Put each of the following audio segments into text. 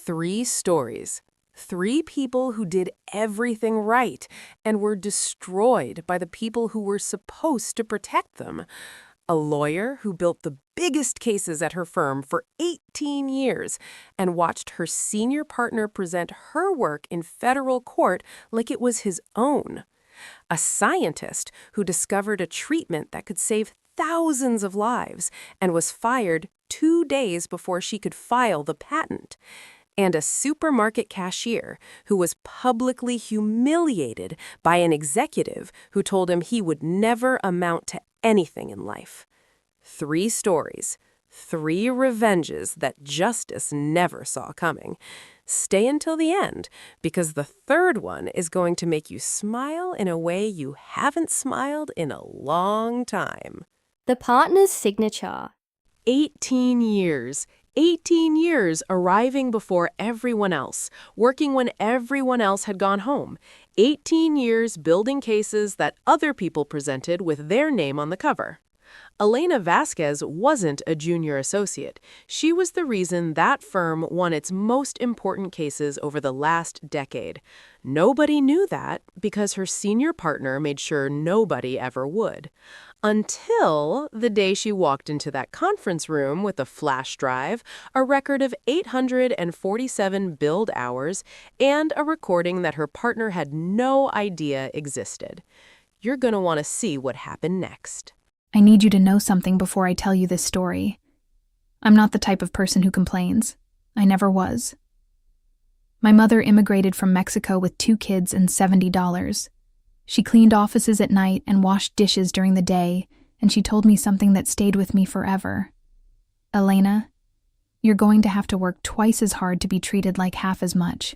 3 stories. 3 people who did everything right and were destroyed by the people who were supposed to protect them. A lawyer who built the biggest cases at her firm for 18 years and watched her senior partner present her work in federal court like it was his own. A scientist who discovered a treatment that could save thousands of lives and was fired 2 days before she could file the patent. And a supermarket cashier who was publicly humiliated by an executive who told him he would never amount to anything in life. 3 stories, 3 revenges that justice never saw coming. Stay until the end, because the third one is going to make you smile in a way you haven't smiled in a long time. The partner's signature. 18 years. 18 years arriving before everyone else, working when everyone else had gone home. 18 years building cases that other people presented with their name on the cover. Elena Vasquez wasn't a junior associate. She was the reason that firm won its most important cases over the last decade. Nobody knew that because her senior partner made sure nobody ever would. Until the day she walked into that conference room with a flash drive, a record of 847 billed hours, and a recording that her partner had no idea existed. You're going to want to see what happened next. I need you to know something before I tell you this story. I'm not the type of person who complains. I never was. My mother immigrated from Mexico with 2 kids and $70. She cleaned offices at night and washed dishes during the day, and she told me something that stayed with me forever. Elena, you're going to have to work twice as hard to be treated like half as much.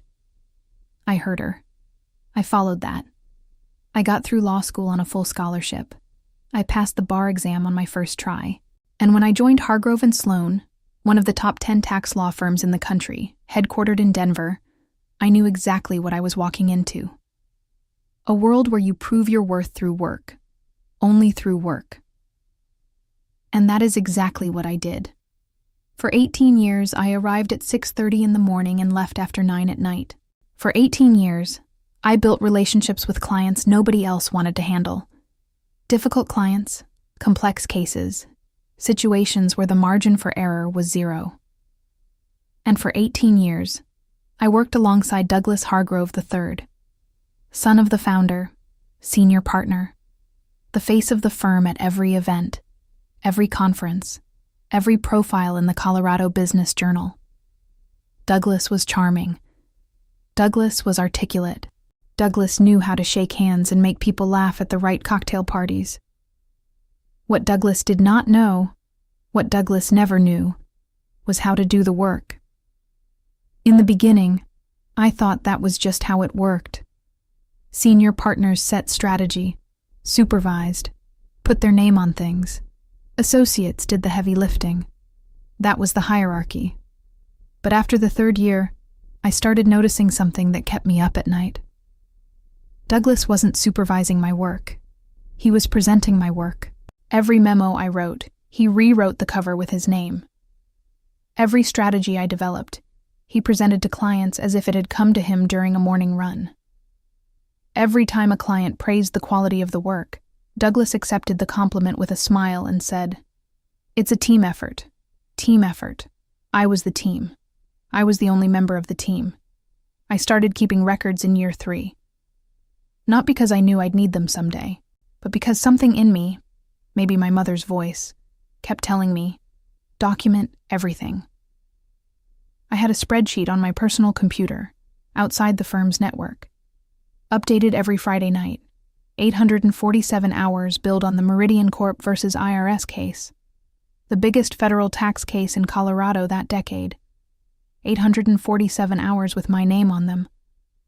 I heard her. I followed that. I got through law school on a full scholarship. I passed the bar exam on my first try. And when I joined Hargrove & Sloan, one of the top 10 tax law firms in the country, headquartered in Denver, I knew exactly what I was walking into. A world where you prove your worth through work. Only through work. And that is exactly what I did. For 18 years, I arrived at 6:30 in the morning and left after 9 at night. For 18 years, I built relationships with clients nobody else wanted to handle. Difficult clients, complex cases, situations where the margin for error was 0. And for 18 years, I worked alongside Douglas Hargrove III, son of the founder, senior partner, the face of the firm at every event, every conference, every profile in the Colorado Business Journal. Douglas was charming. Douglas was articulate. Douglas knew how to shake hands and make people laugh at the right cocktail parties. What Douglas did not know, what Douglas never knew, was how to do the work. In the beginning, I thought that was just how it worked. Senior partners set strategy, supervised, put their name on things. Associates did the heavy lifting. That was the hierarchy. But after the 3rd year, I started noticing something that kept me up at night. Douglas wasn't supervising my work. He was presenting my work. Every memo I wrote, he rewrote the cover with his name. Every strategy I developed, he presented to clients as if it had come to him during a morning run. Every time a client praised the quality of the work, Douglas accepted the compliment with a smile and said, "It's a team effort. Team effort. I was the team. I was the only member of the team. I started keeping records in year 3. Not because I knew I'd need them someday, but because something in me, maybe my mother's voice, kept telling me, document everything. I had a spreadsheet on my personal computer, outside the firm's network. Updated every Friday night. 847 hours billed on the Meridian Corp versus IRS case. The biggest federal tax case in Colorado that decade. 847 hours with my name on them,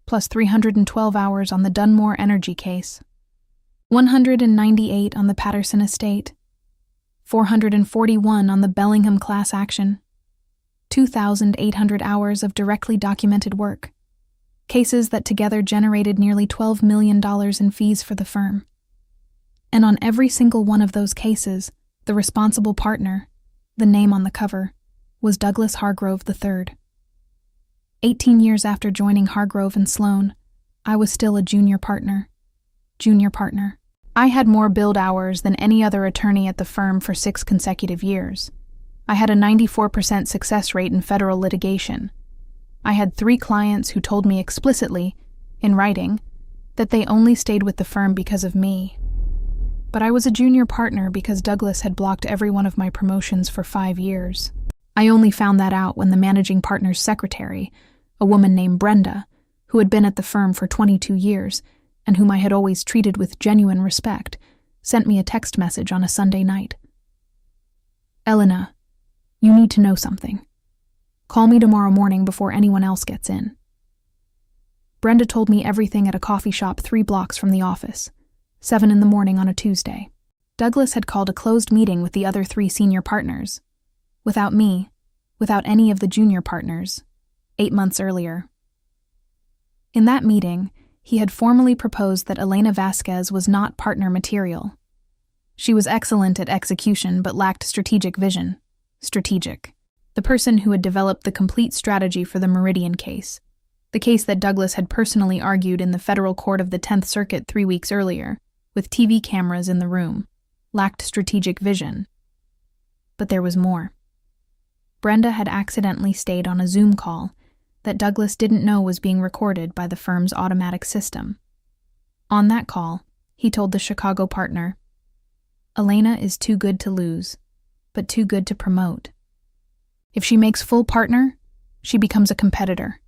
plus 312 hours on the Dunmore Energy case. 198 on the Patterson estate. 441 on the Bellingham class action. 2,800 hours of directly documented work. Cases that together generated nearly $12 million in fees for the firm. And on every single one of those cases, the responsible partner, the name on the cover, was Douglas Hargrove III. 18 years after joining Hargrove and Sloan, I was still a junior partner. I had more billed hours than any other attorney at the firm for 6 consecutive years. I had a 94% success rate in federal litigation. I had 3 clients who told me explicitly, in writing, that they only stayed with the firm because of me. But I was a junior partner because Douglas had blocked every one of my promotions for 5 years. I only found that out when the managing partner's secretary, a woman named Brenda, who had been at the firm for 22 years and whom I had always treated with genuine respect, sent me a text message on a Sunday night. "Elena, you need to know something. Call me tomorrow morning before anyone else gets in." Brenda told me everything at a coffee shop 3 blocks from the office, 7 in the morning on a Tuesday. Douglas had called a closed meeting with the other 3 senior partners. Without me, without any of the junior partners, 8 months earlier. In that meeting, he had formally proposed that Elena Vasquez was not partner material. She was excellent at execution but lacked strategic vision. The person who had developed the complete strategy for the Meridian case, the case that Douglas had personally argued in the federal court of the 10th Circuit 3 weeks earlier, with TV cameras in the room, lacked strategic vision. But there was more. Brenda had accidentally stayed on a Zoom call that Douglas didn't know was being recorded by the firm's automatic system. On that call, he told the Chicago partner, "Elena is too good to lose, but too good to promote. If she makes full partner, she becomes a competitor.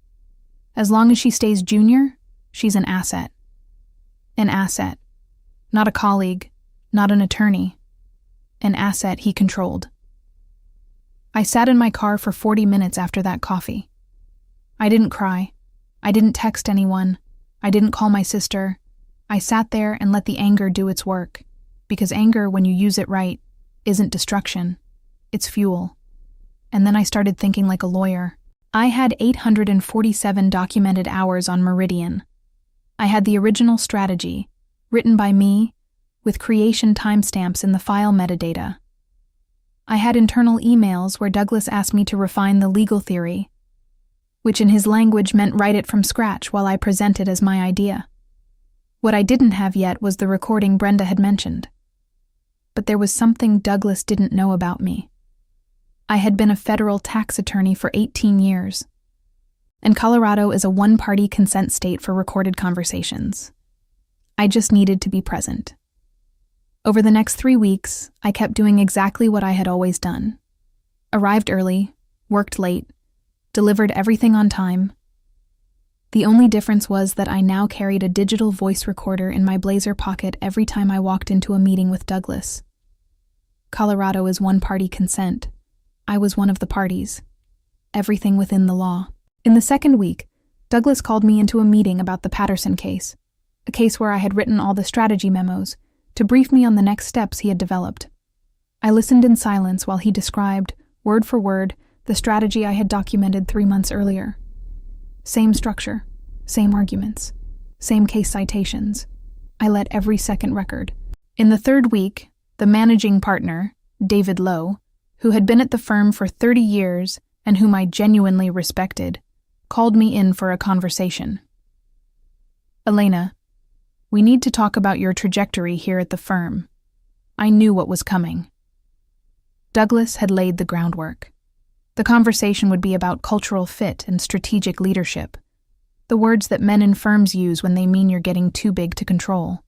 As long as she stays junior, she's an asset. An asset. Not a colleague, not an attorney. An asset he controlled." I sat in my car for 40 minutes after that coffee. I didn't cry. I didn't text anyone. I didn't call my sister. I sat there and let the anger do its work, because anger, when you use it right, isn't destruction. It's fuel. And then I started thinking like a lawyer. I had 847 documented hours on Meridian. I had the original strategy, written by me, with creation timestamps in the file metadata. I had internal emails where Douglas asked me to refine the legal theory, which in his language meant write it from scratch while I presented as my idea. What I didn't have yet was the recording Brenda had mentioned. But there was something Douglas didn't know about me. I had been a federal tax attorney for 18 years, and Colorado is a one-party consent state for recorded conversations. I just needed to be present. Over the next 3 weeks, I kept doing exactly what I had always done. Arrived early, worked late, delivered everything on time. The only difference was that I now carried a digital voice recorder in my blazer pocket every time I walked into a meeting with Douglas. Colorado is one-party consent. I was one of the parties. Everything within the law. In the second week, Douglas called me into a meeting about the Patterson case, a case where I had written all the strategy memos, to brief me on the next steps he had developed. I listened in silence while he described, word for word, the strategy I had documented 3 months earlier. Same structure, same arguments, same case citations. I let every second record. In the third week, the managing partner, David Lowe, who had been at the firm for 30 years and whom I genuinely respected, called me in for a conversation. "Elena, we need to talk about your trajectory here at the firm. I knew what was coming." Douglas had laid the groundwork. The conversation would be about cultural fit and strategic leadership, the words that men in firms use when they mean you're getting too big to control.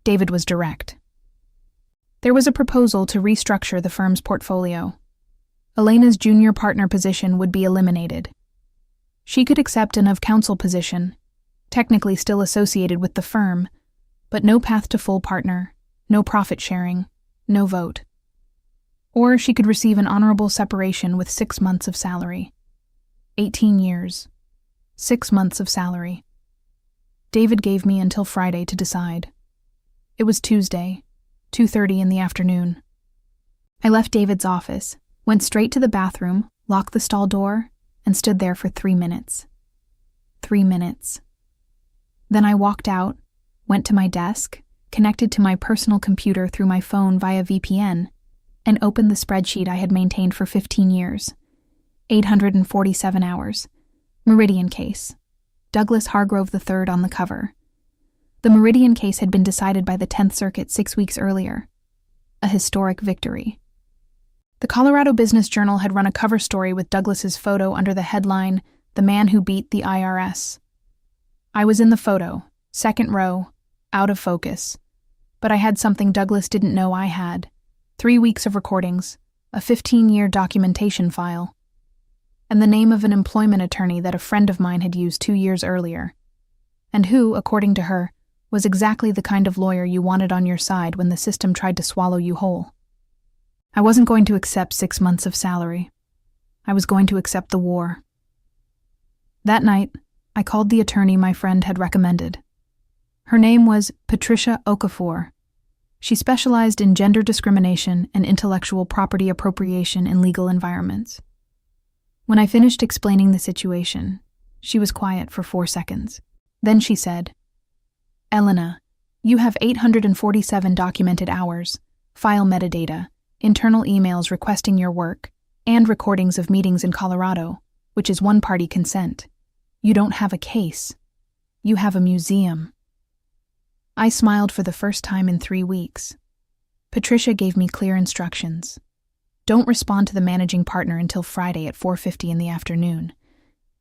David was direct. There was a proposal to restructure the firm's portfolio. Elena's junior partner position would be eliminated. She could accept an of-counsel position, technically still associated with the firm, but no path to full partner, no profit sharing, no vote. Or she could receive an honorable separation with 6 months of salary. 18 years. 6 months of salary. David gave me until Friday to decide. It was Tuesday, 2:30 in the afternoon. I left David's office, went straight to the bathroom, locked the stall door, and stood there for 3 minutes. 3 minutes. Then I walked out, went to my desk, connected to my personal computer through my phone via VPN, and opened the spreadsheet I had maintained for 15 years, 847 hours, Meridian case. Douglas Hargrove III on the cover. The Meridian case had been decided by the 10th Circuit 6 weeks earlier. A historic victory. The Colorado Business Journal had run a cover story with Douglas's photo under the headline, "The Man Who Beat the IRS." I was in the photo, second row, out of focus. But I had something Douglas didn't know I had. 3 weeks of recordings, a 15-year documentation file, and the name of an employment attorney that a friend of mine had used 2 years earlier, and who, according to her, was exactly the kind of lawyer you wanted on your side when the system tried to swallow you whole. I wasn't going to accept 6 months of salary. I was going to accept the war. That night, I called the attorney my friend had recommended. Her name was Patricia Okafor. She specialized in gender discrimination and intellectual property appropriation in legal environments. When I finished explaining the situation, she was quiet for 4 seconds. Then she said, "Elena, you have 847 documented hours, file metadata, internal emails requesting your work, and recordings of meetings in Colorado, which is one-party consent. You don't have a case. You have a museum." I smiled for the first time in 3 weeks. Patricia gave me clear instructions. Don't respond to the managing partner until Friday at 4:50 in the afternoon,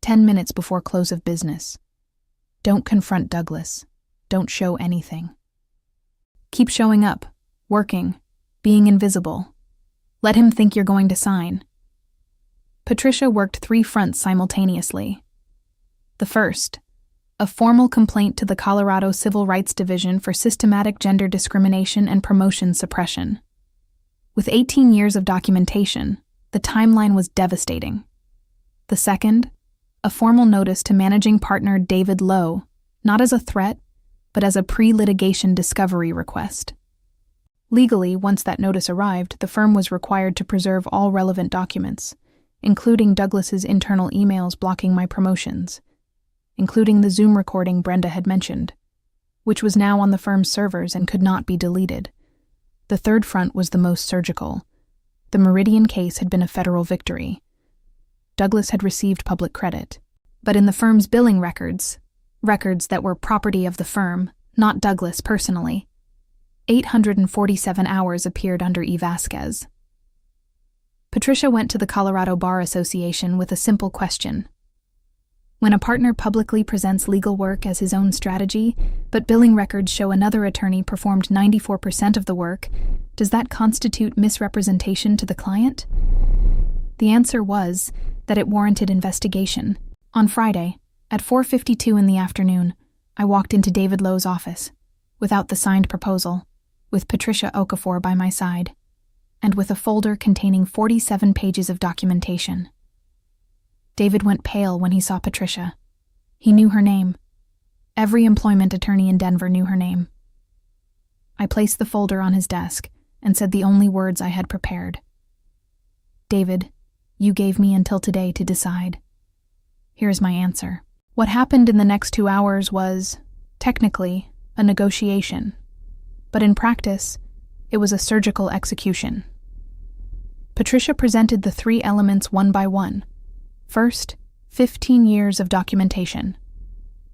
10 minutes before close of business. Don't confront Douglas. Don't show anything. Keep showing up, working, being invisible. Let him think you're going to sign. Patricia worked 3 fronts simultaneously. The first, a formal complaint to the Colorado Civil Rights Division for systematic gender discrimination and promotion suppression. With 18 years of documentation, the timeline was devastating. The second, a formal notice to managing partner David Lowe, not as a threat, but as a pre-litigation discovery request. Legally, once that notice arrived, the firm was required to preserve all relevant documents, including Douglas's internal emails blocking my promotions, including the Zoom recording Brenda had mentioned, which was now on the firm's servers and could not be deleted. The third front was the most surgical. The Meridian case had been a federal victory. Douglas had received public credit, but in the firm's billing records that were property of the firm, not Douglas personally, 847 hours appeared under E. Vasquez. Patricia went to the Colorado Bar Association with a simple question. When a partner publicly presents legal work as his own strategy, but billing records show another attorney performed 94% of the work, does that constitute misrepresentation to the client? The answer was that it warranted investigation. On Friday, at 4:52 in the afternoon, I walked into David Lowe's office, without the signed proposal, with Patricia Okafor by my side, and with a folder containing 47 pages of documentation. David went pale when he saw Patricia. He knew her name. Every employment attorney in Denver knew her name. I placed the folder on his desk and said the only words I had prepared. "David, you gave me until today to decide. Here's my answer." What happened in the next 2 hours was, technically, a negotiation, but in practice, it was a surgical execution. Patricia presented the 3 elements one by one. First, 15 years of documentation,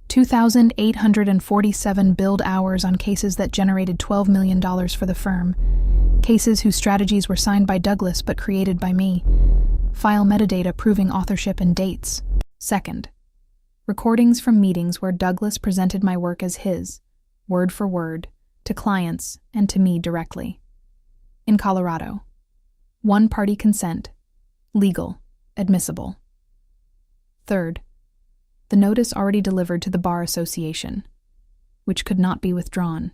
2,847 billed hours on cases that generated $12 million for the firm, cases whose strategies were signed by Douglas but created by me, file metadata proving authorship and dates. Second, recordings from meetings where Douglas presented my work as his, word for word, to clients and to me directly. In Colorado, one-party consent, legal, admissible. Third, the notice already delivered to the Bar Association, which could not be withdrawn,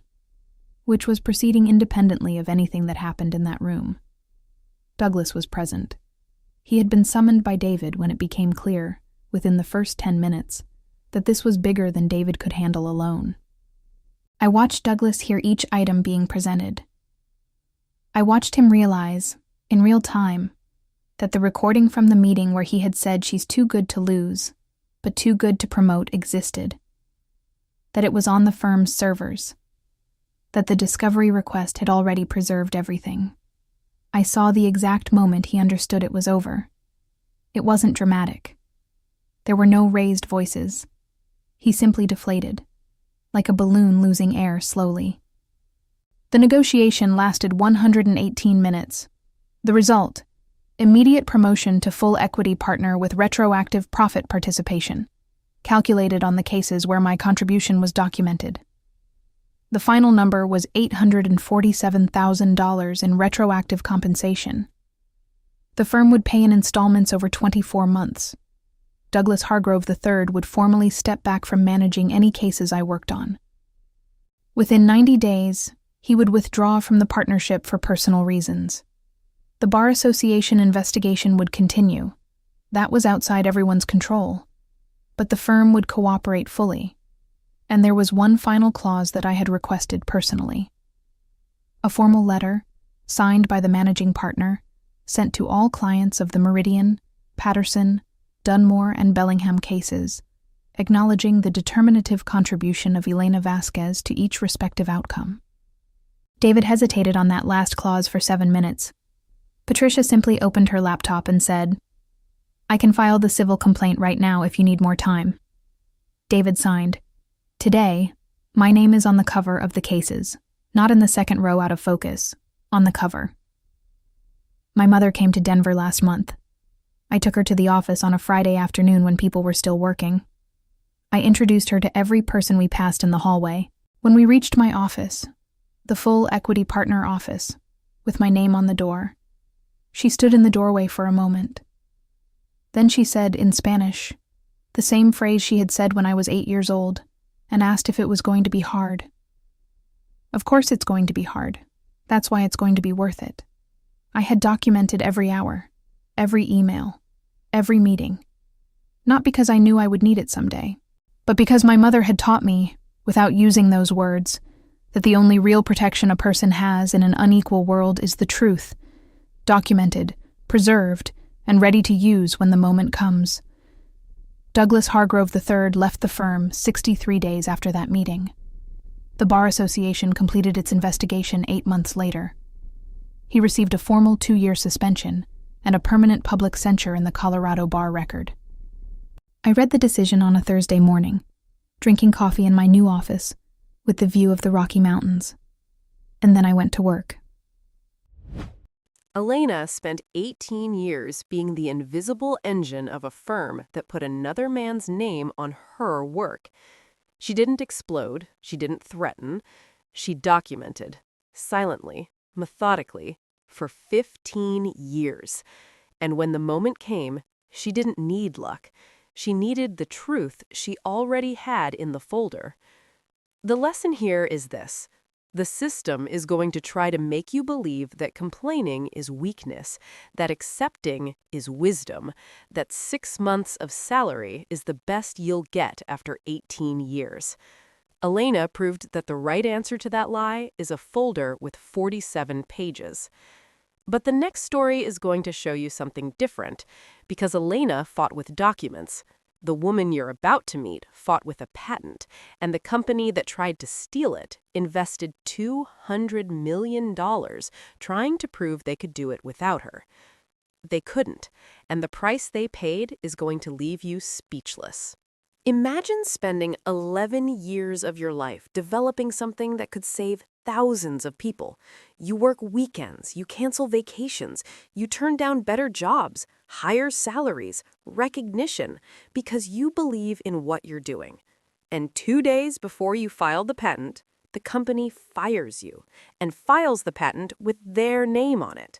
which was proceeding independently of anything that happened in that room. Douglas was present. He had been summoned by David when it became clear, within the first 10 minutes, that this was bigger than David could handle alone. I watched Douglas hear each item being presented. I watched him realize, in real time, that the recording from the meeting where he had said she's too good to lose, but too good to promote existed. That it was on the firm's servers. That the discovery request had already preserved everything. I saw the exact moment he understood it was over. It wasn't dramatic. There were no raised voices. He simply deflated, like a balloon losing air slowly. The negotiation lasted 118 minutes. The result: immediate promotion to full equity partner with retroactive profit participation, calculated on the cases where my contribution was documented. The final number was $847,000 in retroactive compensation. The firm would pay in installments over 24 months. Douglas Hargrove III would formally step back from managing any cases I worked on. Within 90 days, he would withdraw from the partnership for personal reasons. The Bar Association investigation would continue. That was outside everyone's control. But the firm would cooperate fully. And there was one final clause that I had requested personally. A formal letter, signed by the managing partner, sent to all clients of the Meridian, Patterson, Dunmore, and Bellingham cases, acknowledging the determinative contribution of Elena Vasquez to each respective outcome. David hesitated on that last clause for 7 minutes. Patricia simply opened her laptop and said, "I can file the civil complaint right now if you need more time." David signed. Today, my name is on the cover of the cases, not in the second row out of focus, on the cover. My mother came to Denver last month. I took her to the office on a Friday afternoon when people were still working. I introduced her to every person we passed in the hallway. When we reached my office, the full equity partner office, with my name on the door, she stood in the doorway for a moment. Then she said in Spanish, the same phrase she had said when I was 8 years old, and asked if it was going to be hard. Of course it's going to be hard. That's why it's going to be worth it. I had documented every hour, every email, every meeting. Not because I knew I would need it someday, but because my mother had taught me, without using those words, that the only real protection a person has in an unequal world is the truth, documented, preserved, and ready to use when the moment comes. Douglas Hargrove III left the firm 63 days after that meeting. The Bar Association completed its investigation 8 months later. He received a formal 2-year suspension and a permanent public censure in the Colorado Bar Record. I read the decision on a Thursday morning, drinking coffee in my new office with the view of the Rocky Mountains. And then I went to work. Elena spent 18 years being the invisible engine of a firm that put another man's name on her work. She didn't explode, she didn't threaten, she documented, silently, methodically, for 15 years. And when the moment came, she didn't need luck. She needed the truth she already had in the folder. The lesson here is this. The system is going to try to make you believe that complaining is weakness, that accepting is wisdom, that 6 months of salary is the best you'll get after 18 years. Elena proved that the right answer to that lie is a folder with 47 pages. But the next story is going to show you something different, because Elena fought with documents. The woman you're about to meet fought with a patent, and the company that tried to steal it invested $200 million trying to prove they could do it without her. They couldn't, and the price they paid is going to leave you speechless. Imagine spending 11 years of your life developing something that could save thousands of people. You work weekends, you cancel vacations, you turn down better jobs, higher salaries, recognition, because you believe in what you're doing. And 2 days before you file the patent, the company fires you and files the patent with their name on it.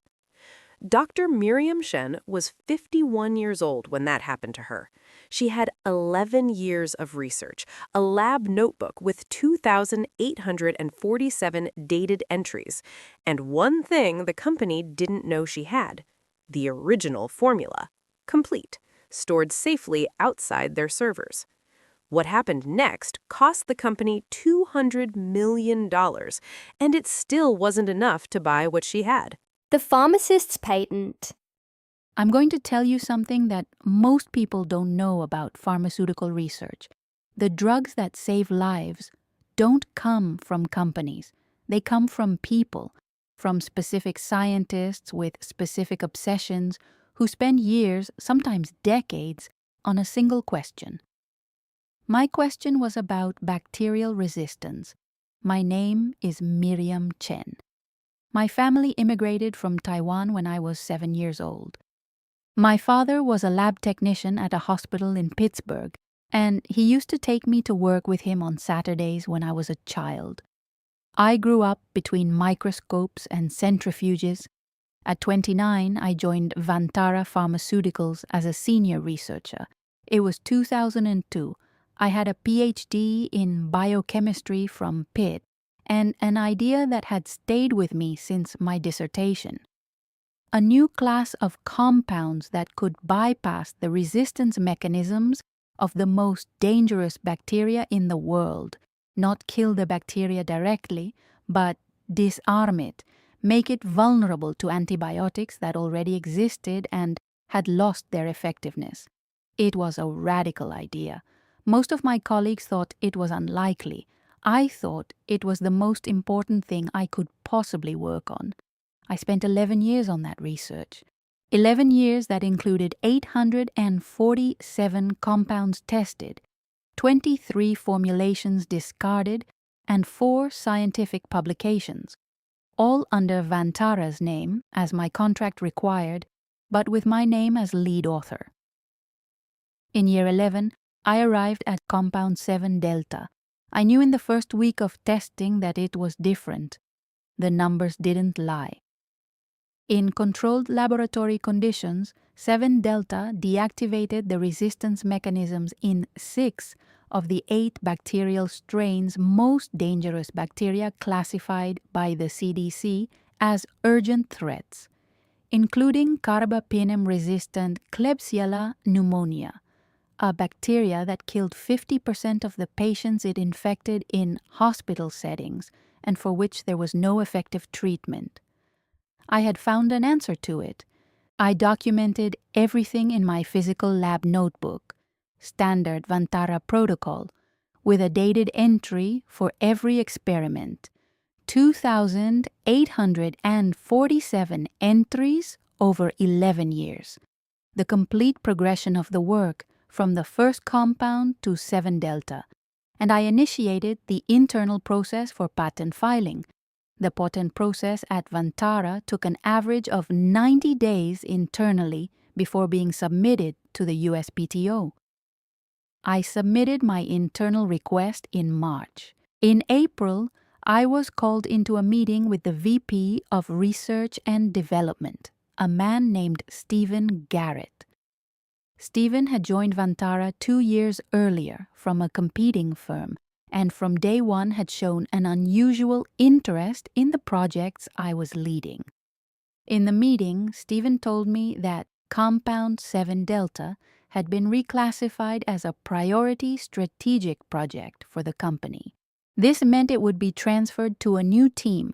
Dr. Miriam Chen was 51 years old when that happened to her. She had 11 years of research, a lab notebook with 2,847 dated entries, and one thing the company didn't know she had: the original formula, complete, stored safely outside their servers. What happened next cost the company $200 million, and it still wasn't enough to buy what she had. The pharmacist's patent. I'm going to tell you something that most people don't know about pharmaceutical research. The drugs that save lives don't come from companies. They come from people, from specific scientists with specific obsessions who spend years, sometimes decades, on a single question. My question was about bacterial resistance. My name is Miriam Chen. My family immigrated from Taiwan when I was 7 years old. My father was a lab technician at a hospital in Pittsburgh, and he used to take me to work with him on Saturdays when I was a child. I grew up between microscopes and centrifuges. At 29, I joined Vantara Pharmaceuticals as a senior researcher. It was 2002. I had a PhD in biochemistry from Pitt and an idea that had stayed with me since my dissertation. A new class of compounds that could bypass the resistance mechanisms of the most dangerous bacteria in the world, not kill the bacteria directly, but disarm it, make it vulnerable to antibiotics that already existed and had lost their effectiveness. It was a radical idea. Most of my colleagues thought it was unlikely. I thought it was the most important thing I could possibly work on. I spent 11 years on that research. 11 years that included 847 compounds tested, 23 formulations discarded, and 4 scientific publications, all under Vantara's name, as my contract required, but with my name as lead author. In year 11, I arrived at compound 7 delta. I knew in the first week of testing that it was different. The numbers didn't lie. In controlled laboratory conditions, 7 delta deactivated the resistance mechanisms in 6 of the 8 bacterial strains most dangerous bacteria classified by the CDC as urgent threats, including carbapenem-resistant Klebsiella pneumonia, a bacteria that killed 50% of the patients it infected in hospital settings and for which there was no effective treatment. I had found an answer to it. I documented everything in my physical lab notebook, standard Vantara protocol, with a dated entry for every experiment. 2,847 entries over 11 years. The complete progression of the work from the first compound to 7 delta, and I initiated the internal process for patent filing. The patent process at Vantara took an average of 90 days internally before being submitted to the USPTO. I submitted my internal request in March. In April, I was called into a meeting with the VP of Research and Development, a man named Stephen Garrett. Stephen had joined Vantara 2 years earlier from a competing firm, and from day one had shown an unusual interest in the projects I was leading. In the meeting, Stephen told me that Compound 7 Delta had been reclassified as a priority strategic project for the company. This meant it would be transferred to a new team,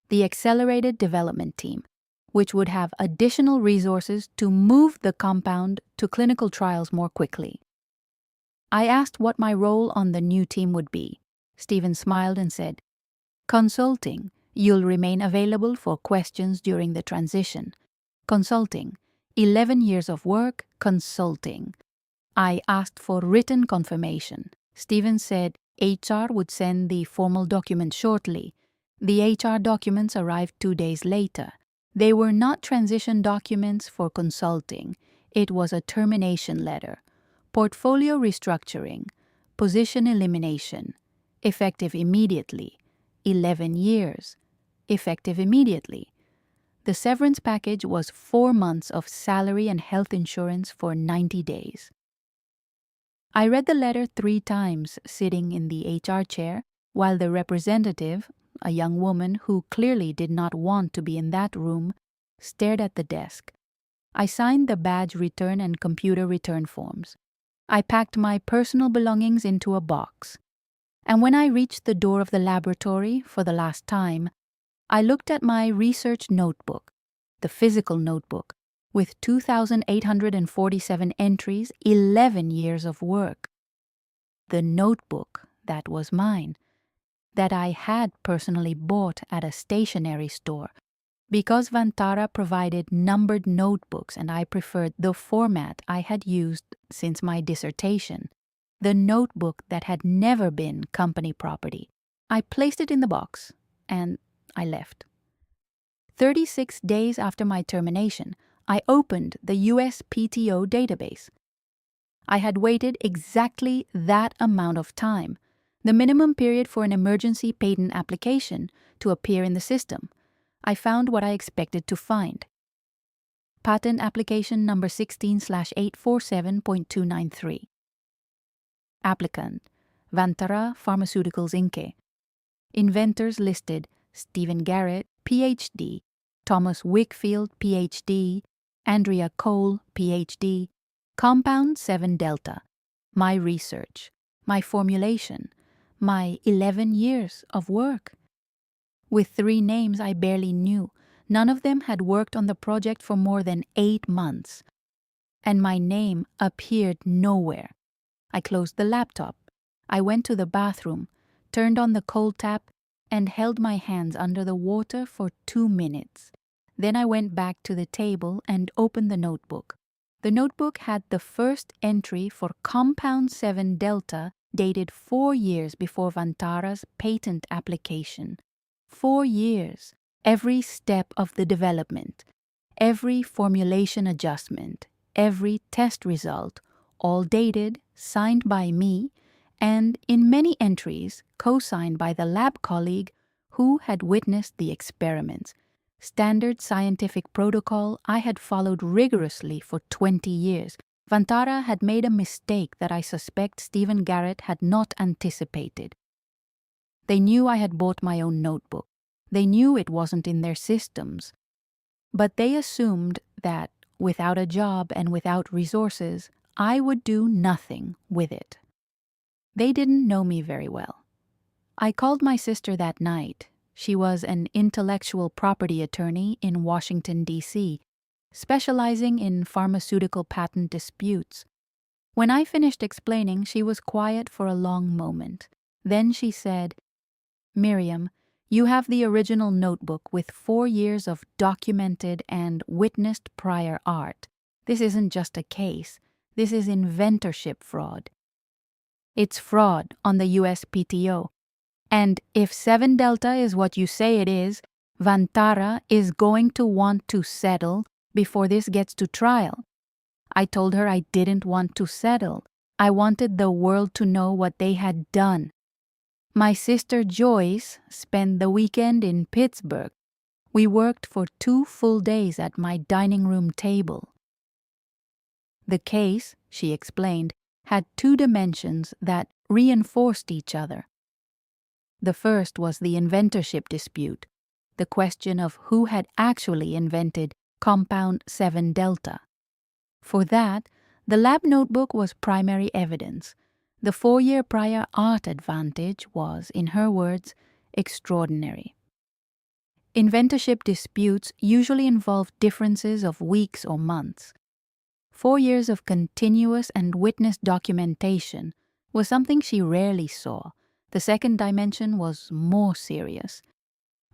the Accelerated Development Team, which would have additional resources to move the compound to clinical trials more quickly. I asked what my role on the new team would be. Stephen smiled and said, "Consulting. You'll remain available for questions during the transition. Consulting. 11 years of work, consulting." I asked for written confirmation. Stephen said HR would send the formal document shortly. The HR documents arrived 2 days later. They were not transition documents for consulting. It was a termination letter. Portfolio restructuring, position elimination, effective immediately, 11 years, effective immediately. The severance package was 4 months of salary and health insurance for 90 days. I read the letter 3 times sitting in the HR chair while the representative, a young woman who clearly did not want to be in that room, stared at the desk. I signed the badge return and computer return forms. I packed my personal belongings into a box. And when I reached the door of the laboratory for the last time, I looked at my research notebook, the physical notebook, with 2,847 entries, 11 years of work. The notebook that was mine, that I had personally bought at a stationery store, Because Vantara provided numbered notebooks and I preferred the format I had used since my dissertation, the notebook that had never been company property, I placed it in the box and I left. 36 days after my termination, I opened the USPTO database. I had waited exactly that amount of time, the minimum period for an emergency patent application, to appear in the system. I found what I expected to find. Patent application number 16/847.293. Applicant, Vantara Pharmaceuticals Inc. Inventors listed: Stephen Garrett, Ph.D., Thomas Wickfield, Ph.D., Andrea Cole, Ph.D., Compound 7 Delta, my research, my formulation, my 11 years of work. With 3 names I barely knew, none of them had worked on the project for more than 8 months. And my name appeared nowhere. I closed the laptop. I went to the bathroom, turned on the cold tap, and held my hands under the water for 2 minutes. Then I went back to the table and opened the notebook. The notebook had the first entry for Compound 7 Delta dated 4 years before Vantara's patent application. 4 years, every step of the development, every formulation adjustment, every test result, all dated, signed by me, and in many entries co-signed by the lab colleague who had witnessed the experiments. Standard scientific protocol I had followed rigorously for 20 years. Vantara had made a mistake that I suspect Stephen Garrett had not anticipated. They knew I had bought my own notebook. They knew it wasn't in their systems. But they assumed that, without a job and without resources, I would do nothing with it. They didn't know me very well. I called my sister that night. She was an intellectual property attorney in Washington, D.C., specializing in pharmaceutical patent disputes. When I finished explaining, she was quiet for a long moment. Then she said, "Miriam, you have the original notebook with 4 years of documented and witnessed prior art. This isn't just a case. This is inventorship fraud. It's fraud on the USPTO. And if 7 Delta is what you say it is, Vantara is going to want to settle before this gets to trial." I told her I didn't want to settle. I wanted the world to know what they had done. My sister Joyce spent the weekend in Pittsburgh. We worked for 2 full days at my dining room table. The case, she explained, had 2 dimensions that reinforced each other. The first was the inventorship dispute, the question of who had actually invented Compound 7 Delta. For that, the lab notebook was primary evidence. The 4-year prior art advantage was, in her words, extraordinary. Inventorship disputes usually involve differences of weeks or months. 4 years of continuous and witnessed documentation was something she rarely saw. The second dimension was more serious.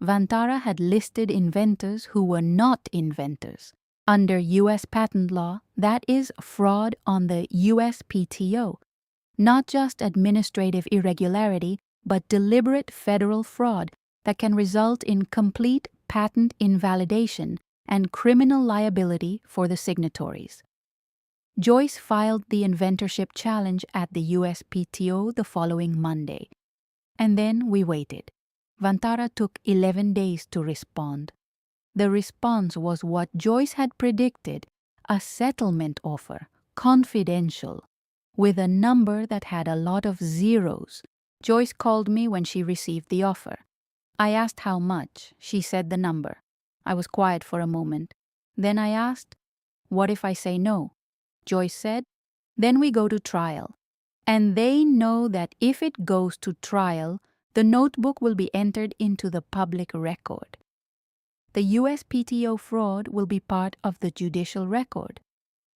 Vantara had listed inventors who were not inventors. Under U.S. patent law, that is fraud on the USPTO. Not just administrative irregularity, but deliberate federal fraud that can result in complete patent invalidation and criminal liability for the signatories. Joyce filed the inventorship challenge at the USPTO the following Monday. And then we waited. Vantara took 11 days to respond. The response was what Joyce had predicted, a settlement offer, confidential, with a number that had a lot of zeros. Joyce called me when she received the offer. I asked how much. She said the number. I was quiet for a moment. Then I asked, "What if I say no?" Joyce said, "Then we go to trial. And they know that if it goes to trial, the notebook will be entered into the public record. The USPTO fraud will be part of the judicial record,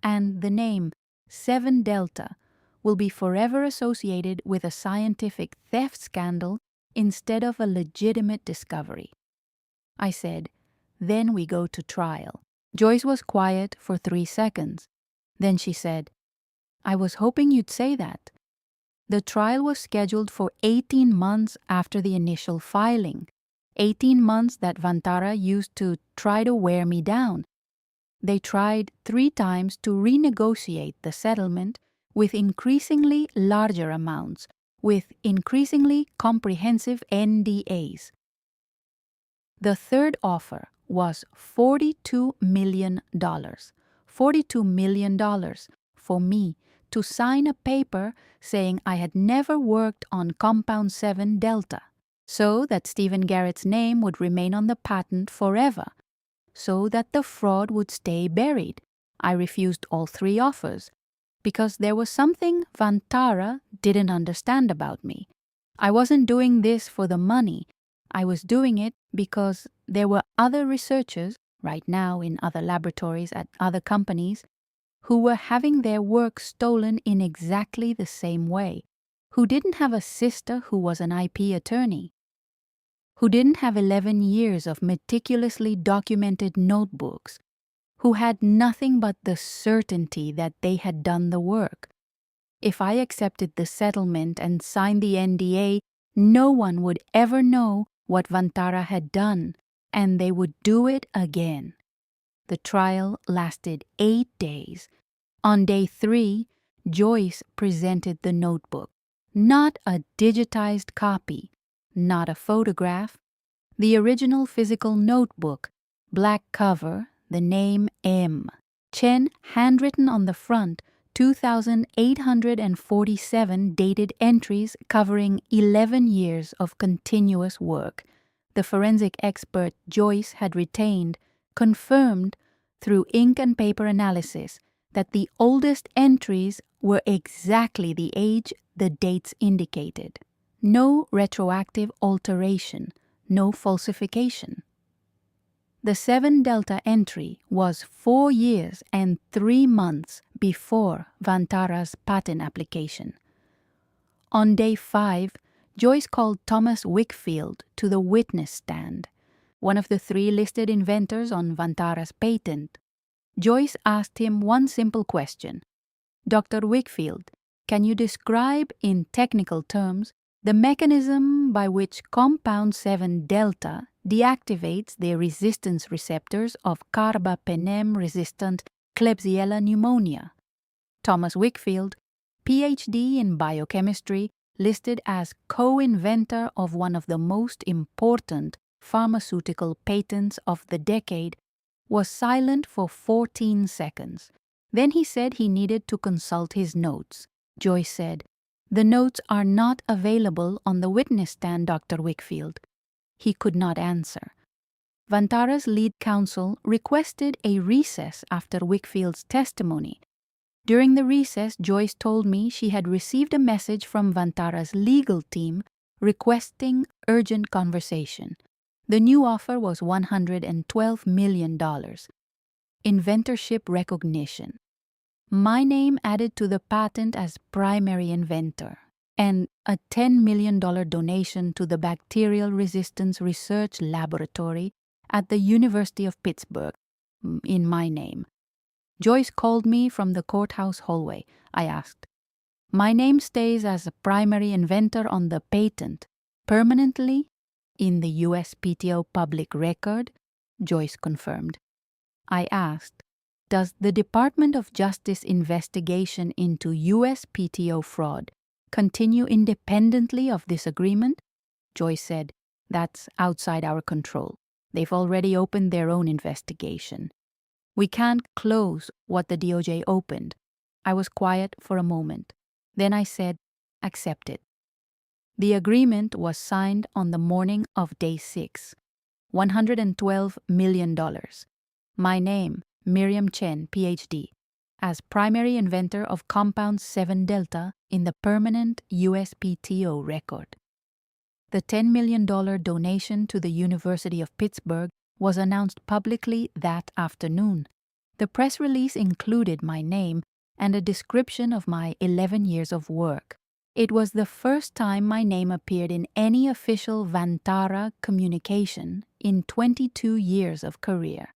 and the name 7 Delta will be forever associated with a scientific theft scandal instead of a legitimate discovery." I said, then we go to trial." Joyce was quiet for 3 seconds. Then she said, "I was hoping you'd say that." The trial was scheduled for 18 months after the initial filing. 18 months that Vantara used to try to wear me down. They tried 3 times to renegotiate the settlement with increasingly larger amounts, with increasingly comprehensive NDAs. The third offer was $42 million. $42 million for me to sign a paper saying I had never worked on Compound 7 Delta, so that Stephen Garrett's name would remain on the patent forever, so that the fraud would stay buried. I refused all 3 offers because there was something Vantara didn't understand about me. I wasn't doing this for the money. I was doing it because there were other researchers, right now in other laboratories at other companies, who were having their work stolen in exactly the same way, who didn't have a sister who was an IP attorney, who didn't have 11 years of meticulously documented notebooks, who had nothing but the certainty that they had done the work. If I accepted the settlement and signed the NDA, no one would ever know what Vantara had done, and they would do it again. The trial lasted 8 days. On day 3, Joyce presented the notebook. Not a digitized copy, not a photograph. The original physical notebook, black cover, the name M. Chen handwritten on the front, 2,847 dated entries covering 11 years of continuous work. The forensic expert Joyce had retained confirmed through ink and paper analysis that the oldest entries were exactly the age the dates indicated. No retroactive alteration, no falsification. The 7 Delta entry was 4 years and 3 months before Vantara's patent application. On day 5, Joyce called Thomas Wickfield to the witness stand, one of the 3 listed inventors on Vantara's patent. Joyce asked him one simple question. "Dr. Wickfield, can you describe in technical terms the mechanism by which Compound 7 Delta deactivates the resistance receptors of carbapenem-resistant Klebsiella pneumonia?" Thomas Wickfield, PhD in biochemistry, listed as co-inventor of one of the most important pharmaceutical patents of the decade, was silent for 14 seconds. Then he said he needed to consult his notes. Joyce said, "The notes are not available on the witness stand, Dr. Wickfield." He could not answer. Vantara's lead counsel requested a recess after Wickfield's testimony. During the recess, Joyce told me she had received a message from Vantara's legal team requesting urgent conversation. The new offer was $112 million. Inventorship recognition. My name added to the patent as primary inventor, and a $10 million donation to the Bacterial Resistance Research Laboratory at the University of Pittsburgh, in my name. Joyce called me from the courthouse hallway. I asked, "My name stays as a primary inventor on the patent, permanently in the USPTO public record?" Joyce confirmed. I asked, "Does the Department of Justice investigation into USPTO fraud continue independently of this agreement?" Joyce said, "That's outside our control. They've already opened their own investigation. We can't close what the DOJ opened." I was quiet for a moment. Then I said, "Accept it." The agreement was signed on the morning of day 6. $112 million. My name, Miriam Chen, PhD, as primary inventor of Compound 7 Delta in the permanent USPTO record. The $10 million donation to the University of Pittsburgh was announced publicly that afternoon. The press release included my name and a description of my 11 years of work. It was the first time my name appeared in any official Vantara communication in 22 years of career.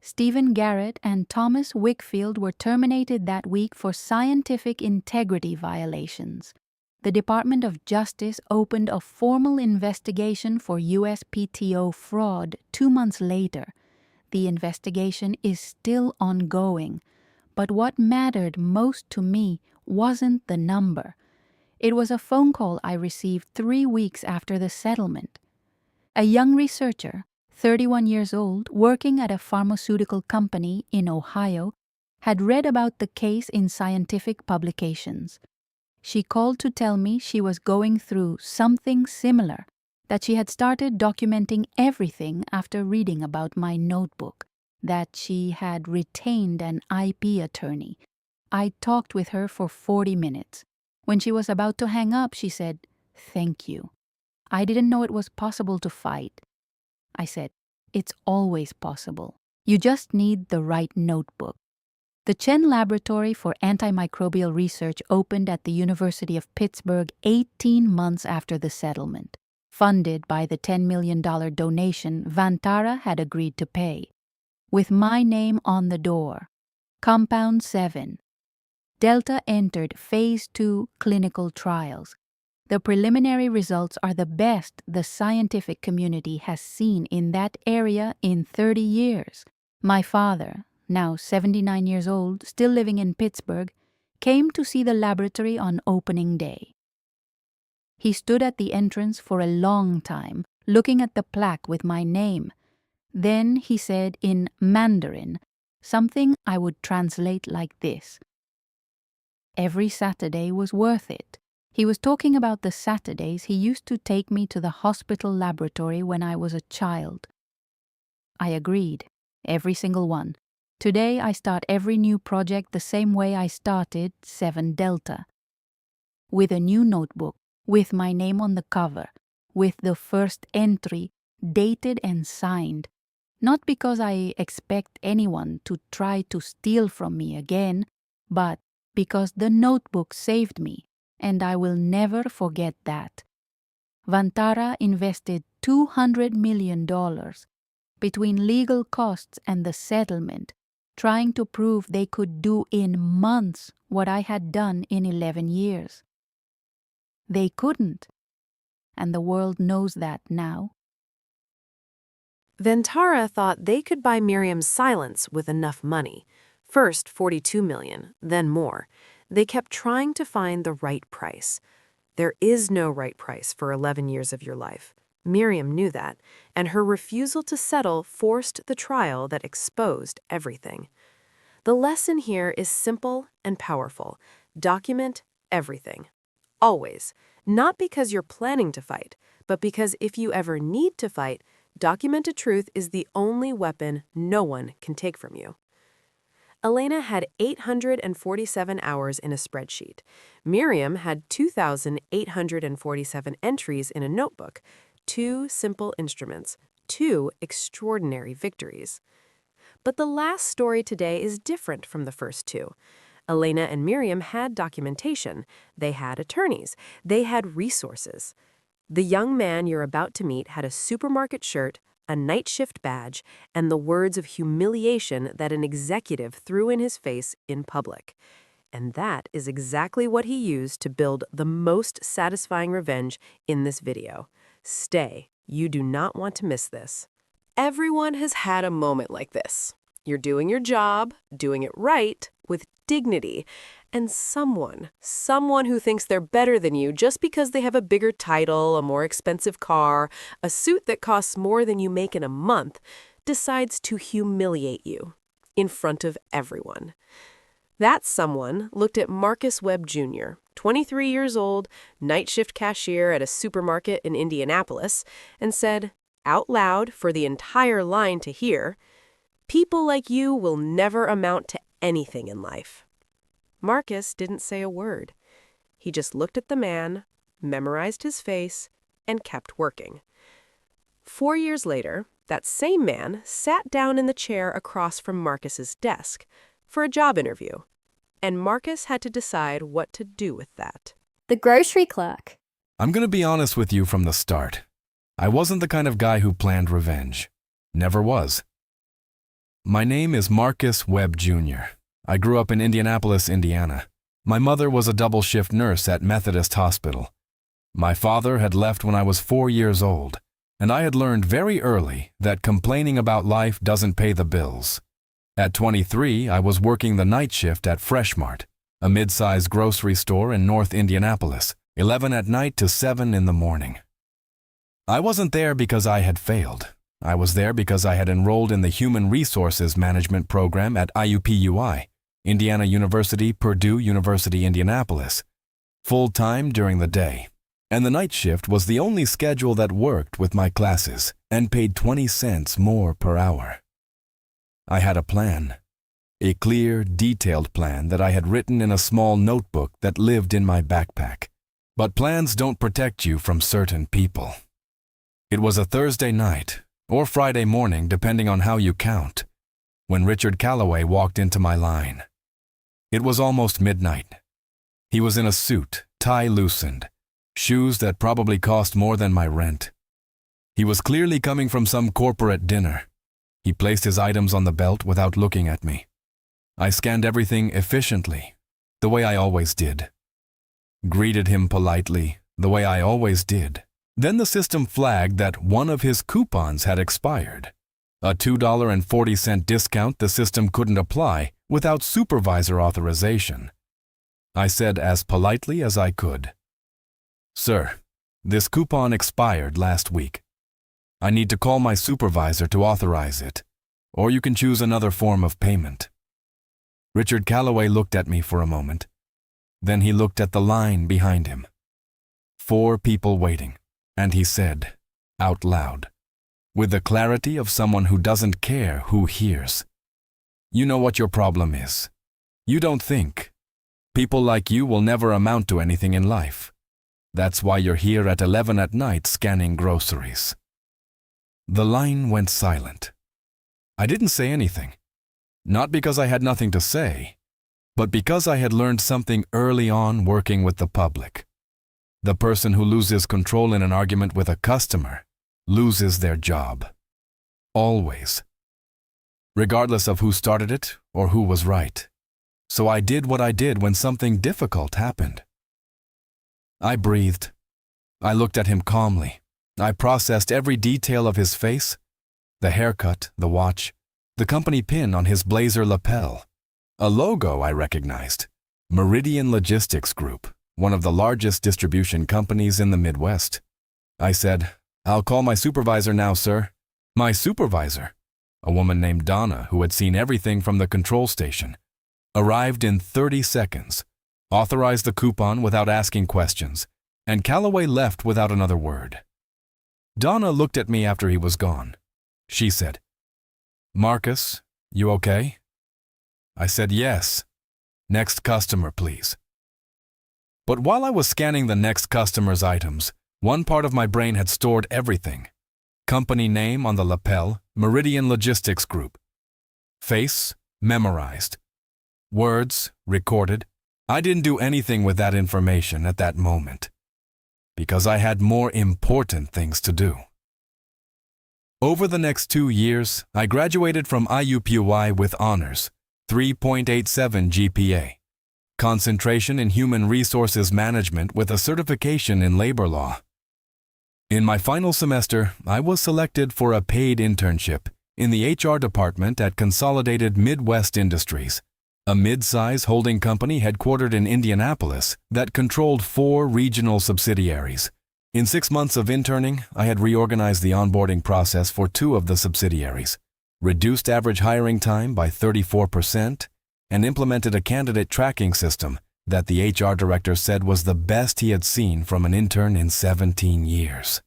Stephen Garrett and Thomas Wickfield were terminated that week for scientific integrity violations. The Department of Justice opened a formal investigation for USPTO fraud 2 months later. The investigation is still ongoing, but what mattered most to me wasn't the number. It was a phone call I received 3 weeks after the settlement. A young researcher, 31 years old, working at a pharmaceutical company in Ohio, had read about the case in scientific publications. She called to tell me she was going through something similar, that she had started documenting everything after reading about my notebook, that she had retained an IP attorney. I talked with her for 40 minutes. When she was about to hang up, she said, "Thank you. I didn't know it was possible to fight." I said, "It's always possible. You just need the right notebook." The Chen Laboratory for Antimicrobial Research opened at the University of Pittsburgh 18 months after the settlement, funded by the $10 million donation Vantara had agreed to pay. With my name on the door, Compound 7, Delta entered Phase 2 clinical trials. The preliminary results are the best the scientific community has seen in that area in 30 years. My father, now 79 years old, still living in Pittsburgh, came to see the laboratory on opening day. He stood at the entrance for a long time, looking at the plaque with my name. Then he said in Mandarin, something I would translate like this: "Every Saturday was worth it." He was talking about the Saturdays he used to take me to the hospital laboratory when I was a child. I agreed, every single one. Today I start every new project the same way I started 7 Delta. With a new notebook, with my name on the cover, with the first entry dated and signed. Not because I expect anyone to try to steal from me again, but because the notebook saved me, and I will never forget that. Vantara invested $200 million between legal costs and the settlement, trying to prove they could do in months what I had done in 11 years. They couldn't, and the world knows that now. Vantara thought they could buy Miriam's silence with enough money. First $42 million, then more. They kept trying to find the right price. There is no right price for 11 years of your life. Miriam knew that, and her refusal to settle forced the trial that exposed everything. The lesson here is simple and powerful. Document everything. Always. Not because you're planning to fight, but because if you ever need to fight, documented truth is the only weapon no one can take from you. Elena had 847 hours in a spreadsheet. Miriam had 2,847 entries in a notebook. 2 simple instruments, 2 extraordinary victories. But the last story today is different from the first 2. Elena and Miriam had documentation. They had attorneys. They had resources. The young man you're about to meet had a supermarket shirt, a night shift badge, and the words of humiliation that an executive threw in his face in public. And that is exactly what he used to build the most satisfying revenge in this video. Stay. You do not want to miss this. Everyone has had a moment like this. You're doing your job, doing it right, with dignity, and someone who thinks they're better than you just because they have a bigger title, a more expensive car, a suit that costs more than you make in a month, decides to humiliate you in front of everyone. That someone looked at Marcus Webb Jr., 23 years old, night shift cashier at a supermarket in Indianapolis, and said, out loud for the entire line to hear, "People like you will never amount to anything in life." Marcus didn't say a word. He just looked at the man, memorized his face, and kept working. 4 years later, that same man sat down in the chair across from Marcus's desk for a job interview. and Marcus had to decide what to do with that. The grocery clerk. I'm going to be honest with you from the start. I wasn't the kind of guy who planned revenge. Never was. My name is Marcus Webb Jr. I grew up in Indianapolis, Indiana. My mother was a double-shift nurse at Methodist Hospital. My father had left when I was 4 years old, and I had learned very early that complaining about life doesn't pay the bills. At 23, I was working the night shift at Fresh Mart, a mid-sized grocery store in North Indianapolis, 11 at night to 7 in the morning. I wasn't there because I had failed. I was there because I had enrolled in the Human Resources Management program at IUPUI, Indiana University, Purdue University, Indianapolis, full-time during the day. And the night shift was the only schedule that worked with my classes and paid 20 cents more per hour. I had a plan, a clear, detailed plan that I had written in a small notebook that lived in my backpack. But plans don't protect you from certain people. It was a Thursday night, or Friday morning depending on how you count, when Richard Calloway walked into my line. It was almost midnight. He was in a suit, tie loosened, shoes that probably cost more than my rent. He was clearly coming from some corporate dinner. He placed his items on the belt without looking at me. I scanned everything efficiently, the way I always did. Greeted him politely, the way I always did. Then the system flagged that one of his coupons had expired. A $2.40 discount the system couldn't apply without supervisor authorization. I said as politely as I could, "Sir, this coupon expired last week. I need to call my supervisor to authorize it, or you can choose another form of payment." Richard Calloway looked at me for a moment. Then he looked at the line behind him. 4 people waiting, and he said, out loud, with the clarity of someone who doesn't care who hears, "You know what your problem is. You don't think. People like you will never amount to anything in life. That's why you're here at 11 at night scanning groceries." The line went silent. I didn't say anything, not because I had nothing to say, but because I had learned something early on working with the public. The person who loses control in an argument with a customer loses their job. Always. Regardless of who started it or who was right. So I did what I did when something difficult happened. I breathed. I looked at him calmly. I processed every detail of his face, the haircut, the watch, the company pin on his blazer lapel. A logo I recognized, Meridian Logistics Group, one of the largest distribution companies in the Midwest. I said, "I'll call my supervisor now, sir." My supervisor, a woman named Donna who had seen everything from the control station, arrived in 30 seconds, authorized the coupon without asking questions, and Calloway left without another word. Donna looked at me after he was gone. She said, "Marcus, you okay?" I said, "Yes. Next customer, please." But while I was scanning the next customer's items, one part of my brain had stored everything. Company name on the lapel, Meridian Logistics Group. Face, memorized. Words, recorded. I didn't do anything with that information at that moment, because I had more important things to do. Over the next 2 years, I graduated from IUPUI with honors, 3.87 GPA, concentration in Human Resources Management with a certification in labor law. In my final semester, I was selected for a paid internship in the HR department at Consolidated Midwest Industries, a mid-size holding company headquartered in Indianapolis that controlled 4 regional subsidiaries. In 6 months of interning, I had reorganized the onboarding process for 2 of the subsidiaries, reduced average hiring time by 34%, and implemented a candidate tracking system that the HR director said was the best he had seen from an intern in 17 years.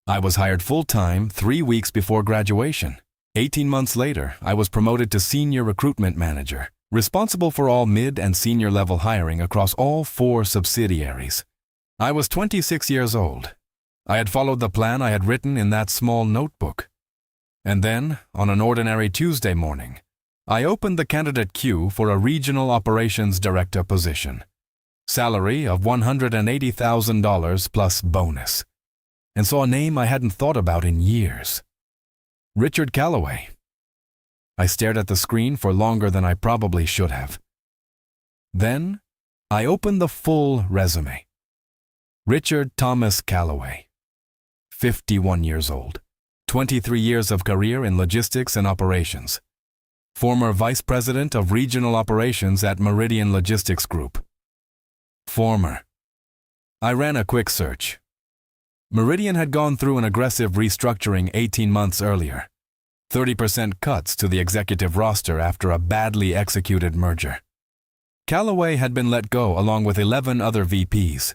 I was hired full-time 3 weeks before graduation. 18 months later, I was promoted to Senior Recruitment Manager, responsible for all mid- and senior-level hiring across all 4 subsidiaries. I was 26 years old. I had followed the plan I had written in that small notebook. And then, on an ordinary Tuesday morning, I opened the candidate queue for a regional operations director position. Salary of $180,000 plus bonus. And saw a name I hadn't thought about in years. Richard Calloway. I stared at the screen for longer than I probably should have. Then, I opened the full resume. Richard Thomas Calloway. 51 years old. 23 years of career in logistics and operations. Former Vice President of Regional Operations at Meridian Logistics Group. Former. I ran a quick search. Meridian had gone through an aggressive restructuring 18 months earlier. 30% cuts to the executive roster after a badly executed merger. Calloway had been let go along with 11 other VPs.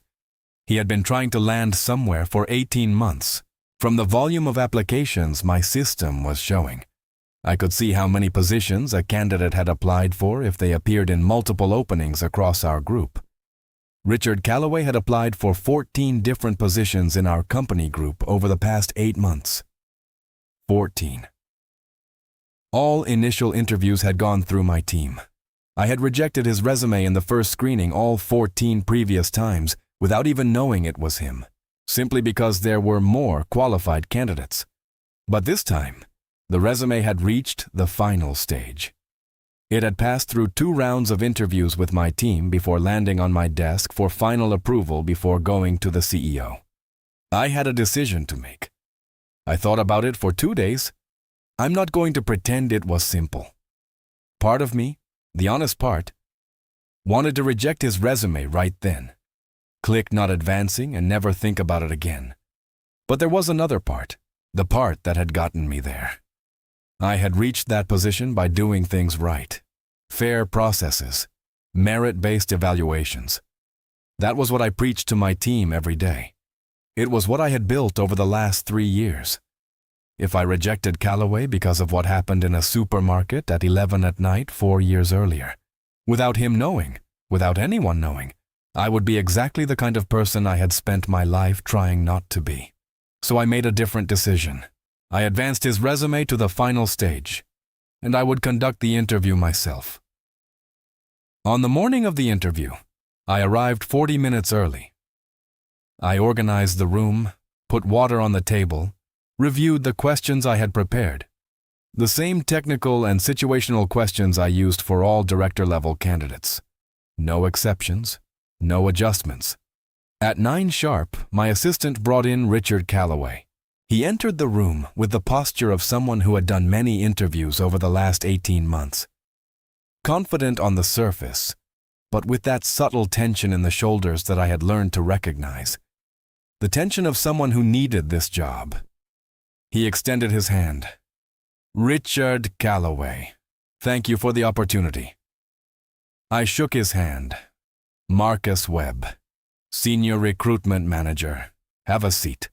He had been trying to land somewhere for 18 months. From the volume of applications my system was showing, I could see how many positions a candidate had applied for if they appeared in multiple openings across our group. Richard Calloway had applied for 14 different positions in our company group over the past 8 months. 14. All initial interviews had gone through my team. I had rejected his resume in the first screening all 14 previous times without even knowing it was him, simply because there were more qualified candidates. But this time, the resume had reached the final stage. It had passed through 2 rounds of interviews with my team before landing on my desk for final approval before going to the CEO. I had a decision to make. I thought about it for 2 days. I'm not going to pretend it was simple. Part of me, the honest part, wanted to reject his resume right then. Click not advancing and never think about it again. But there was another part, the part that had gotten me there. I had reached that position by doing things right. Fair processes, merit-based evaluations. That was what I preached to my team every day. It was what I had built over the last 3 years. If I rejected Calloway because of what happened in a supermarket at 11 at night 4 years earlier, without him knowing, without anyone knowing, I would be exactly the kind of person I had spent my life trying not to be. So I made a different decision. I advanced his resume to the final stage, and I would conduct the interview myself. On the morning of the interview, I arrived 40 minutes early. I organized the room, put water on the table, reviewed the questions I had prepared. The same technical and situational questions I used for all director-level candidates. No exceptions, no adjustments. At 9 sharp, my assistant brought in Richard Calloway. He entered the room with the posture of someone who had done many interviews over the last 18 months. Confident on the surface, but with that subtle tension in the shoulders that I had learned to recognize. The tension of someone who needed this job. He extended his hand. Richard Calloway, thank you for the opportunity. I shook his hand. Marcus Webb, Senior Recruitment Manager. Have a seat.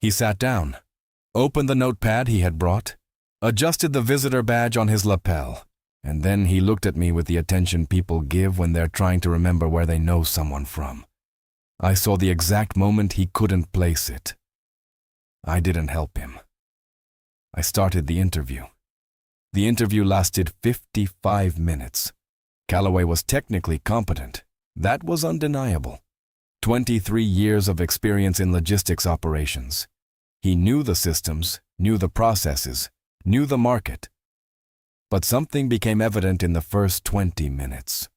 He sat down, opened the notepad he had brought, adjusted the visitor badge on his lapel, and then he looked at me with the attention people give when they're trying to remember where they know someone from. I saw the exact moment he couldn't place it. I didn't help him. I started the interview. The interview lasted 55 minutes. Calloway was technically competent. That was undeniable. 23 years of experience in logistics operations. He knew the systems, knew the processes, knew the market. But something became evident in the first 20 minutes.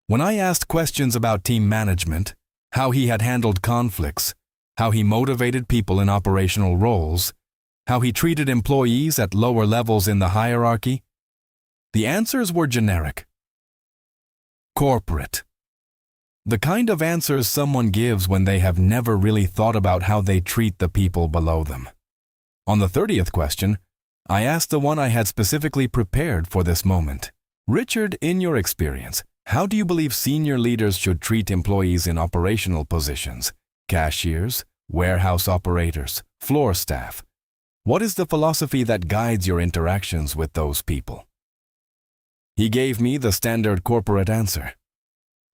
When I asked questions about team management, how he had handled conflicts, how he motivated people in operational roles, how he treated employees at lower levels in the hierarchy, the answers were generic. Corporate. The kind of answers someone gives when they have never really thought about how they treat the people below them. On the 30th question, I asked the one I had specifically prepared for this moment. Richard, in your experience, how do you believe senior leaders should treat employees in operational positions? Cashiers, warehouse operators, floor staff. What is the philosophy that guides your interactions with those people? He gave me the standard corporate answer.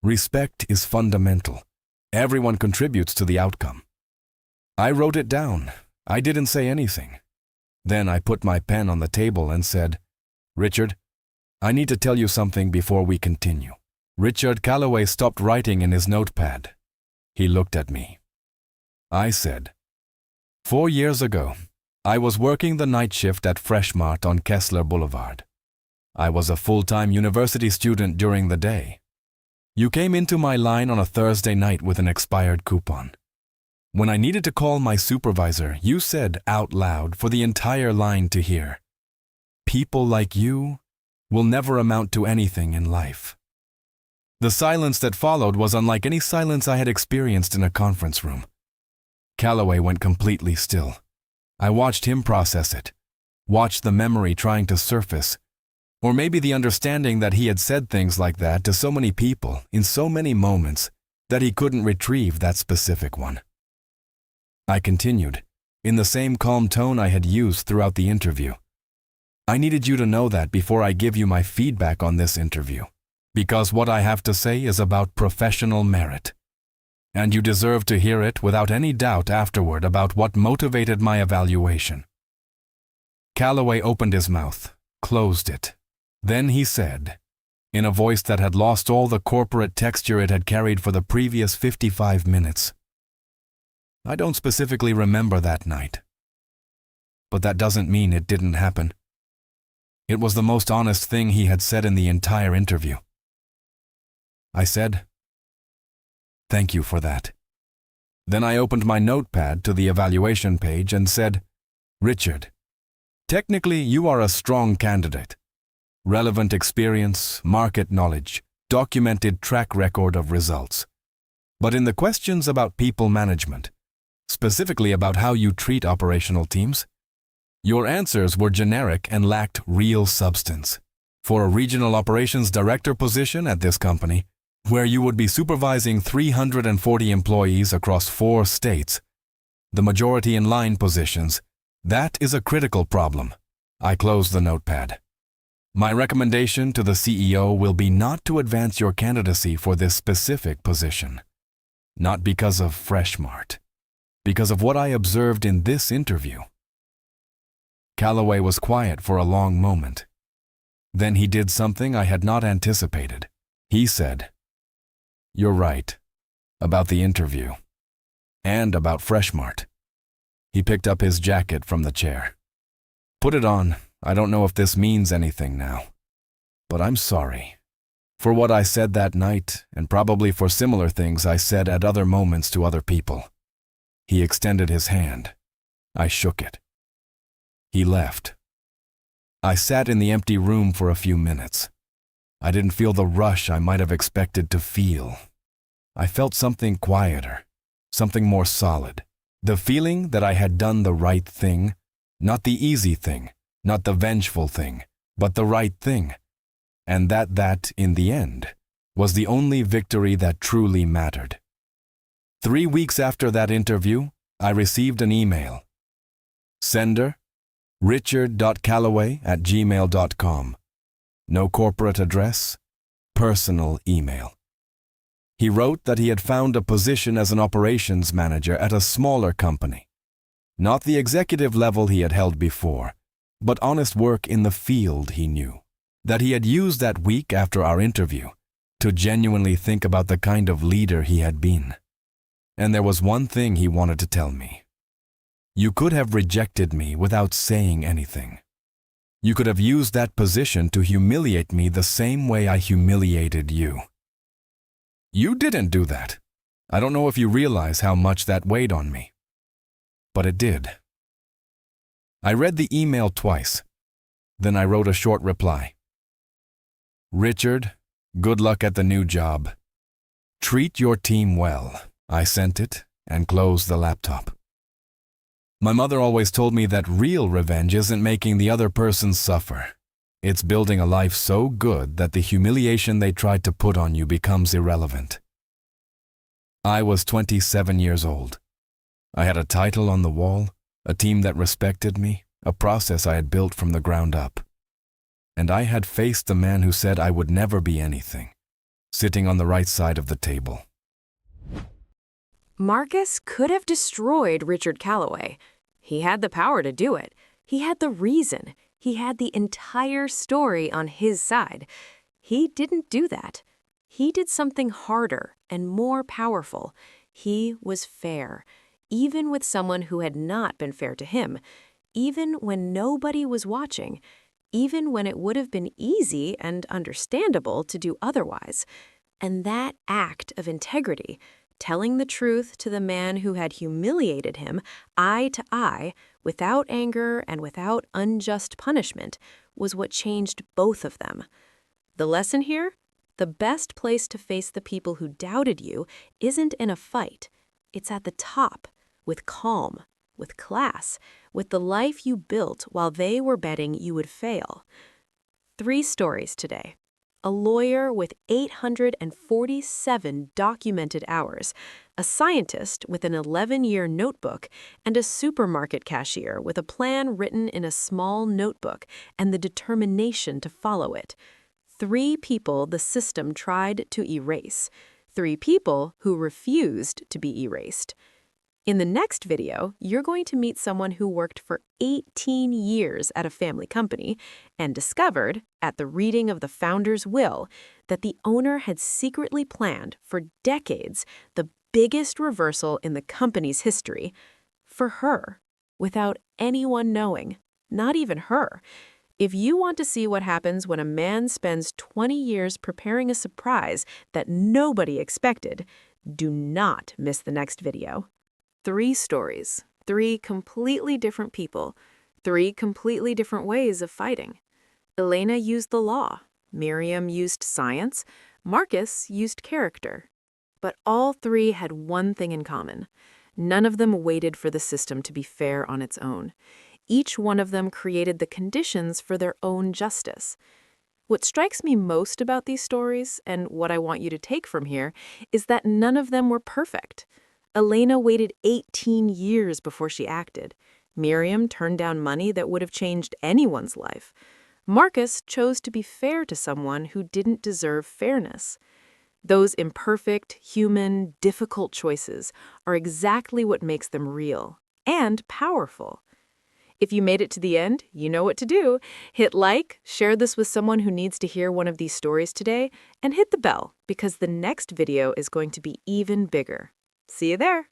Respect is fundamental. Everyone contributes to the outcome. I wrote it down. I didn't say anything. Then I put my pen on the table and said, Richard, I need to tell you something before we continue. Richard Calloway stopped writing in his notepad. He looked at me. I said, 4 years ago, I was working the night shift at Freshmart on Kessler Boulevard. I was a full-time university student during the day. You came into my line on a Thursday night with an expired coupon. When I needed to call my supervisor, you said out loud for the entire line to hear, "People like you will never amount to anything in life." The silence that followed was unlike any silence I had experienced in a conference room. Calloway went completely still. I watched him process it, watched the memory trying to surface, or maybe the understanding that he had said things like that to so many people in so many moments that he couldn't retrieve that specific one. I continued, in the same calm tone I had used throughout the interview. I needed you to know that before I give you my feedback on this interview, because what I have to say is about professional merit. And you deserve to hear it without any doubt afterward about what motivated my evaluation. Calloway opened his mouth, closed it. Then he said, in a voice that had lost all the corporate texture it had carried for the previous 55 minutes, I don't specifically remember that night. But that doesn't mean it didn't happen. It was the most honest thing he had said in the entire interview. I said, "Thank you for that." Then I opened my notepad to the evaluation page and said, "Richard, technically you are a strong candidate. Relevant experience, market knowledge, documented track record of results. But in the questions about people management, specifically about how you treat operational teams, your answers were generic and lacked real substance. For a regional operations director position at this company, where you would be supervising 340 employees across 4 states, the majority in line positions, that is a critical problem." I closed the notepad. My recommendation to the CEO will be not to advance your candidacy for this specific position. Not because of Freshmart, because of what I observed in this interview. Calloway was quiet for a long moment. Then he did something I had not anticipated. He said, "You're right, about the interview, and about Freshmart." He picked up his jacket from the chair. "Put it on. I don't know if this means anything now, but I'm sorry for what I said that night and probably for similar things I said at other moments to other people." He extended his hand. I shook it. He left. I sat in the empty room for a few minutes. I didn't feel the rush I might have expected to feel. I felt something quieter, something more solid. The feeling that I had done the right thing, not the easy thing, not the vengeful thing, but the right thing. And that, in the end, was the only victory that truly mattered. 3 weeks after that interview, I received an email. Sender, richard.calloway@gmail.com. No corporate address, personal email. He wrote that he had found a position as an operations manager at a smaller company. Not the executive level he had held before, but honest work in the field he knew. That he had used that week after our interview to genuinely think about the kind of leader he had been. And there was one thing he wanted to tell me. You could have rejected me without saying anything. You could have used that position to humiliate me the same way I humiliated you. You didn't do that. I don't know if you realize how much that weighed on me. But it did. I read the email twice. Then I wrote a short reply. Richard, good luck at the new job. Treat your team well. I sent it and closed the laptop. My mother always told me that real revenge isn't making the other person suffer. It's building a life so good that the humiliation they tried to put on you becomes irrelevant. I was 27 years old. I had a title on the wall, a team that respected me, a process I had built from the ground up. And I had faced the man who said I would never be anything, sitting on the right side of the table. Marcus could have destroyed Richard Calloway. He had the power to do it. He had the reason. He had the entire story on his side. He didn't do that. He did something harder and more powerful. He was fair, even with someone who had not been fair to him, even when nobody was watching, even when it would have been easy and understandable to do otherwise. And that act of integrity, telling the truth to the man who had humiliated him eye to eye, without anger and without unjust punishment, was what changed both of them. The lesson here? The best place to face the people who doubted you isn't in a fight. It's at the top, with calm, with class, with the life you built while they were betting you would fail. 3 stories today. A lawyer with 847 documented hours, a scientist with an 11-year notebook, and a supermarket cashier with a plan written in a small notebook and the determination to follow it. 3 people the system tried to erase. 3 people who refused to be erased. In the next video, you're going to meet someone who worked for 18 years at a family company and discovered, at the reading of the founder's will, that the owner had secretly planned for decades the biggest reversal in the company's history for her, without anyone knowing, not even her. If you want to see what happens when a man spends 20 years preparing a surprise that nobody expected, do not miss the next video. 3 stories, 3 completely different people, 3 completely different ways of fighting. Elena used the law, Miriam used science, Marcus used character. But all 3 had one thing in common. None of them waited for the system to be fair on its own. Each one of them created the conditions for their own justice. What strikes me most about these stories, and what I want you to take from here, is that none of them were perfect. Elena waited 18 years before she acted. Miriam turned down money that would have changed anyone's life. Marcus chose to be fair to someone who didn't deserve fairness. Those imperfect, human, difficult choices are exactly what makes them real and powerful. If you made it to the end, you know what to do. Hit like, share this with someone who needs to hear one of these stories today, and hit the bell because the next video is going to be even bigger. See you there.